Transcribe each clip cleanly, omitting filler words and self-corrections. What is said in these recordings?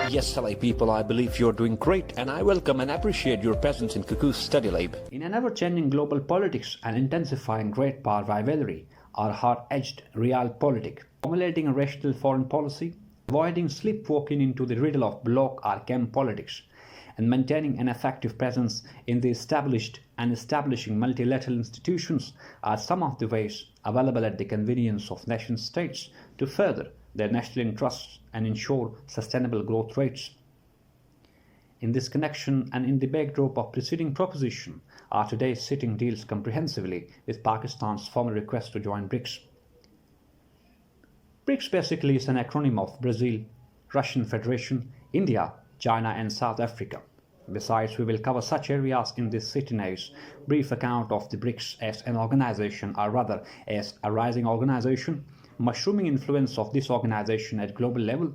Yes, hello people, I believe you're doing great and I welcome and appreciate your presence in Cuckoo's Study Lab. In an ever-changing global politics and intensifying great power rivalry, our hard-edged realpolitik, formulating a rational foreign policy, avoiding sleepwalking into the riddle of bloc or chem politics, and maintaining an effective presence in the established and establishing multilateral institutions are some of the ways available at the convenience of nation-states to further their national interests and ensure sustainable growth rates. In this connection and in the backdrop of preceding proposition, our today's sitting deals comprehensively with Pakistan's formal request to join BRICS. BRICS basically is an acronym of Brazil, Russian Federation, India, China and South Africa. Besides, we will cover such areas in this sitting as brief account of the BRICS as an organization, or rather as a rising organization, mushrooming influence of this organization at global level,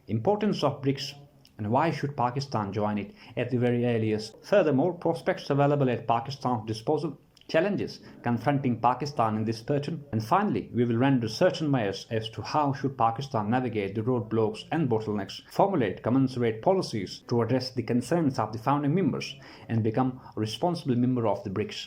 importance of BRICS, and why should Pakistan join it at the very earliest. Furthermore, prospects available at Pakistan's disposal, challenges confronting Pakistan in this pattern, and finally, we will render certain measures as to how should Pakistan navigate the roadblocks and bottlenecks, formulate commensurate policies to address the concerns of the founding members, and become a responsible member of the BRICS.